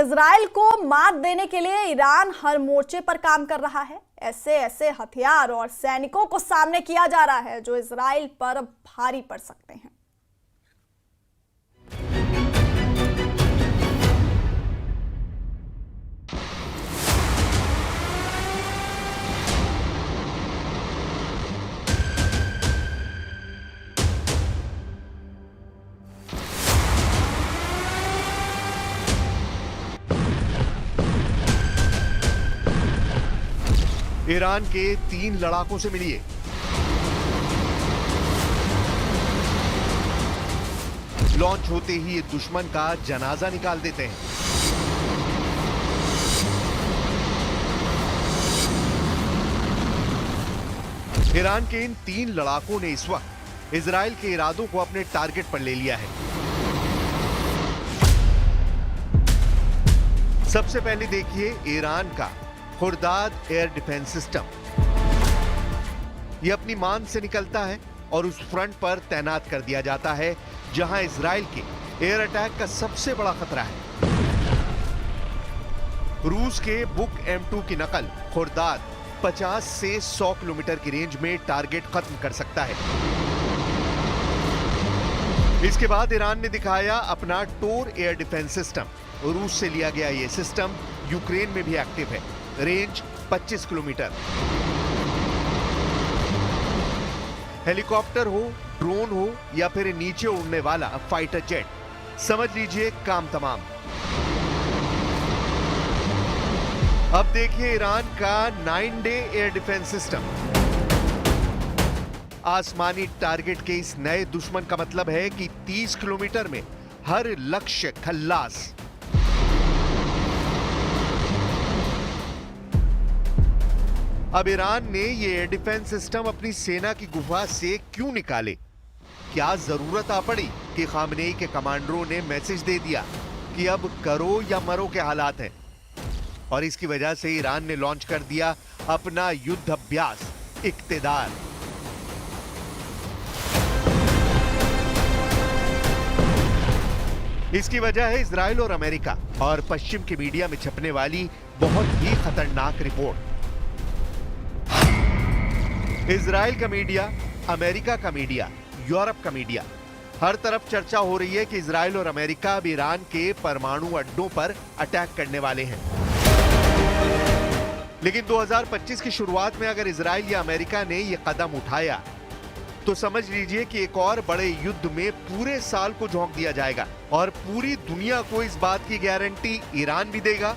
Israel को मात देने के लिए ईरान हर मोर्चे पर काम कर रहा है। ऐसे ऐसे हथियार और सैनिकों को सामने किया जा रहा है जो इजराइल पर भारी पड़ सकते हैं। ईरान के 3 लड़ाकों से मिलिए। लॉन्च होते ही ये दुश्मन का जनाजा निकाल देते हैं। ईरान के इन 3 लड़ाकों ने इस वक्त इजराइल के इरादों को अपने टारगेट पर ले लिया है। सबसे पहले देखिए ईरान का खुर्दाद एयर डिफेंस सिस्टम। यह अपनी मान से निकलता है और उस फ्रंट पर तैनात कर दिया जाता है जहां इजराइल के एयर अटैक का सबसे बड़ा खतरा है। रूस के बुक M2 की नकल खुर्दाद 50 से 100 किलोमीटर की रेंज में टारगेट खत्म कर सकता है। इसके बाद ईरान ने दिखाया अपना टोर एयर डिफेंस सिस्टम। रूस से लिया गया यह सिस्टम यूक्रेन में भी एक्टिव है। Range 25 kilometre. हेलीकॉप्टर हो, ड्रोन हो या फिर नीचे उड़ने वाला फाइटर जेट, समझ लीजिए काम तमाम। अब देखिए ईरान का 9 डे एयर डिफेंस सिस्टम। आसमानी टारगेट के इस नए दुश्मन का मतलब है कि 30 किलोमीटर में हर लक्ष्य खल्लास। अब ईरान ने ये एयर डिफेंस सिस्टम अपनी सेना की गुफा से क्यों निकाले? क्या जरूरत आ पड़ी कि खामनेई के कमांडरों ने मैसेज दे दिया कि अब करो या मरो के हालात हैं, और इसकी वजह से ईरान ने लॉन्च कर दिया अपना युद्ध अभ्यास इक्तेदार। इसकी वजह है इजराइल और अमेरिका और पश्चिम के मीडिया में छपने वाली बहुत ही खतरनाक रिपोर्ट। इजराइल का मीडिया, अमेरिका का मीडिया, यूरोप का मीडिया, हर तरफ चर्चा हो रही है कि इजराइल और अमेरिका अब ईरान के परमाणु अड्डों पर अटैक करने वाले हैं। लेकिन 2025 की शुरुआत में अगर इजराइल या अमेरिका ने यह कदम उठाया तो समझ लीजिए कि एक और बड़े युद्ध में पूरे साल को झोंक दिया जाएगा और पूरी दुनिया को इस बात की गारंटी ईरान भी देगा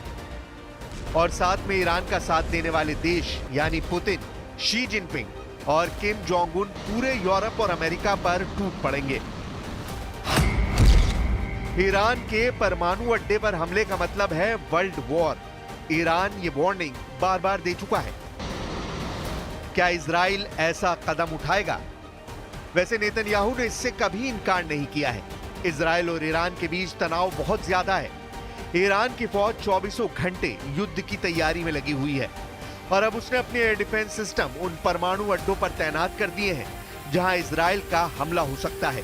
और साथ में ईरान का साथ देने वाले देश यानी पुतिन, शी जिनपिंग और किम जोंग उन पूरे यूरोप और अमेरिका पर टूट पड़ेंगे। ईरान के परमाणु अड्डे पर हमले का मतलब है वर्ल्ड वॉर। ईरान ये वार्निंग बार बार दे चुका है। क्या इजराइल ऐसा कदम उठाएगा? वैसे नेतन्याहू ने इससे कभी इनकार नहीं किया है। इजराइल और ईरान के बीच तनाव बहुत ज्यादा है। ईरान की फौज 24 घंटे युद्ध की तैयारी में लगी हुई है और अब उसने अपने एयर डिफेंस सिस्टम उन परमाणु अड्डों पर तैनात कर दिए हैं जहां इजराइल का हमला हो सकता है।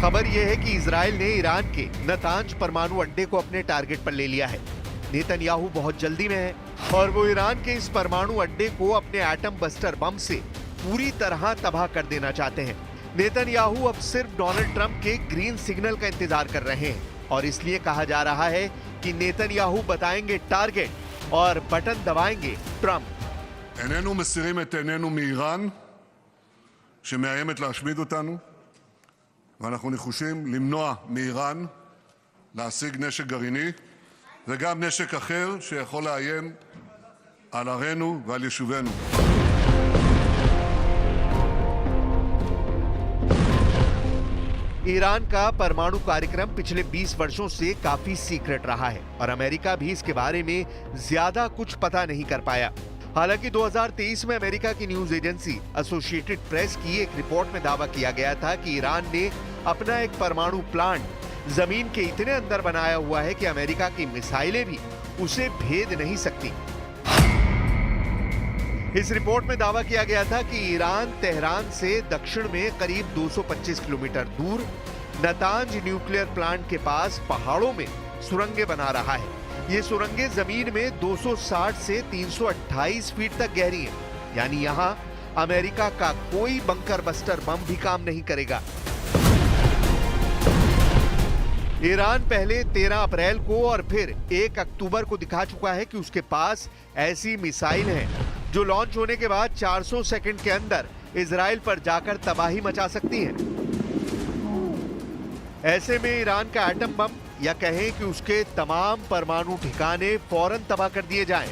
खबर यह है कि इजराइल ने ईरान के नतांज परमाणु अड्डे को अपने टारगेट पर ले लिया है। नेतन्याहू बहुत जल्दी में है और वो ईरान के इस परमाणु अड्डे को अपने एटम बस्टर बम से पूरी तरह तबाह कर देना चाहते हैं। नेतन्याहू अब सिर्फ डोनाल्ड ट्रंप के ग्रीन सिग्नल का इंतजार कर रहे हैं और इसलिए कहा जा रहा है कि नेतन्याहू बताएंगे टारगेट और बटन दबाएंगे ट्रंप। איננו מסירים את עינינו מאיראן שמאיימת להשמיד אותנו, ואנחנו נחושים למנוע מאיראן להשיג נשק גרעיני וגם נשק אחר שיכול לאיים על ערינו ועל יישובינו. ईरान का परमाणु कार्यक्रम पिछले 20 वर्षों से काफी सीक्रेट रहा है और अमेरिका भी इसके बारे में ज्यादा कुछ पता नहीं कर पाया। हालांकि 2023 में अमेरिका की न्यूज एजेंसी एसोसिएटेड प्रेस की एक रिपोर्ट में दावा किया गया था कि ईरान ने अपना एक परमाणु प्लांट जमीन के इतने अंदर बनाया हुआ है कि अमेरिका की मिसाइलें भी उसे भेद नहीं सकती। इस रिपोर्ट में दावा किया गया था कि ईरान तेहरान से दक्षिण में करीब 225 किलोमीटर दूर नतांज न्यूक्लियर प्लांट के पास पहाड़ों में सुरंगें बना रहा है। ये सुरंगें जमीन में 260 से 328 फीट तक गहरी हैं। यानी यहां अमेरिका का कोई बंकर बस्टर बम भी काम नहीं करेगा। ईरान पहले 13 अप्रैल को और फिर 1 अक्टूबर को दिखा चुका है कि उसके पास ऐसी मिसाइल हैं जो लॉन्च होने के बाद 400 सेकंड के अंदर इजराइल पर जाकर तबाही मचा सकती हैं। ऐसे में ईरान का एटम बम या कहें कि उसके तमाम परमाणु ठिकाने फौरन तबाह कर दिए जाएं,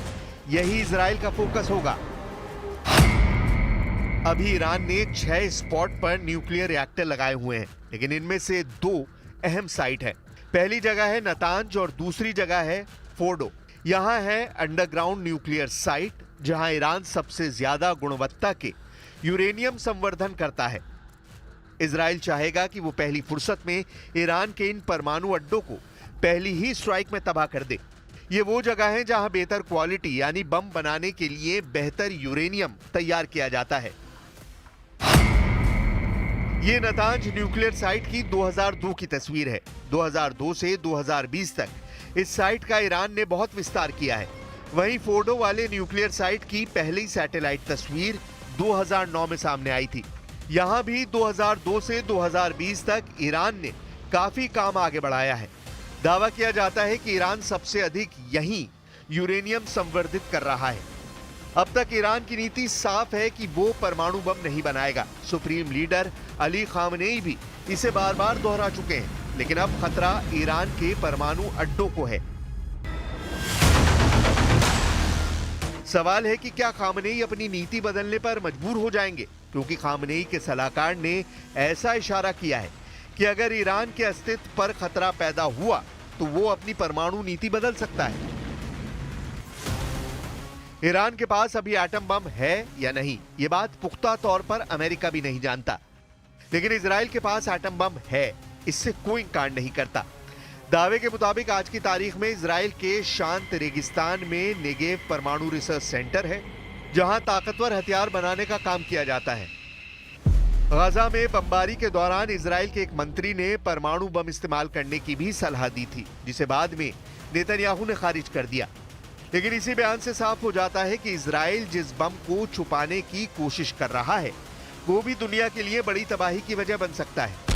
यही इजराइल का फोकस होगा। अभी ईरान ने 6 स्पॉट पर न्यूक्लियर रिएक्टर लगाए हुए हैं, लेकिन इनमें से 2 अहम साइट है। पहली जगह है नतांज और दूसरी जगह है फोर्डो। यहां है अंडरग्राउंड न्यूक्लियर साइट, जहां ईरान सबसे ज्यादा गुणवत्ता के यूरेनियम संवर्धन करता है। इजराइल चाहेगा कि वो पहली फुर्सत में ईरान के इन परमाणु अड्डों को पहली ही स्ट्राइक में तबाह कर दे। ये वो जगह है जहां बेहतर क्वालिटी यानी बम बनाने के लिए बेहतर यूरेनियम तैयार किया जाता है। ये नतांज न्यूक्लियर साइट की 2002 की तस्वीर है। 2002 से 2020 तक इस साइट का ईरान ने बहुत विस्तार किया है। वहीं फोर्डो वाले न्यूक्लियर साइट की पहली सैटेलाइट तस्वीर 2009 में सामने आई थी। यहां भी 2002 से 2020 तक ईरान ने काफी काम आगे बढ़ाया है। दावा किया जाता है कि ईरान सबसे अधिक यहीं यूरेनियम संवर्धित कर रहा है। अब तक ईरान की नीति साफ है कि वो परमाणु बम नहीं बनाएगा। सुप्रीम लीडर अली खामनेई भी इसे बार बार दोहरा चुके हैं, लेकिन अब खतरा ईरान के परमाणु अड्डों को है। सवाल है कि क्या खामनेई अपनी नीति बदलने पर मजबूर हो जाएंगे, क्योंकि खामनेई के सलाहकार ने ऐसा इशारा किया है कि अगर ईरान के अस्तित्व पर खतरा पैदा हुआ तो वो अपनी परमाणु नीति बदल सकता है। ईरान के पास अभी एटम बम है या नहीं, ये बात पुख्ता तौर पर अमेरिका भी नहीं जानता, लेकिन इजराइल के पास एटम बम है, इससे कोई इनकार नहीं करता। दावे के मुताबिक आज की तारीख में इजराइल के शांत रेगिस्तान में नेगेव परमाणु रिसर्च सेंटर है, जहां ताकतवर हथियार बनाने का काम किया जाता है। गाजा में बमबारी के दौरान इजराइल के एक मंत्री ने परमाणु बम इस्तेमाल करने की भी सलाह दी थी, जिसे बाद में नेतन्याहू ने खारिज कर दिया। लेकिन इसी बयान से साफ हो जाता है कि इजराइल जिस बम को छुपाने की कोशिश कर रहा है, वो भी दुनिया के लिए बड़ी तबाही की वजह बन सकता है।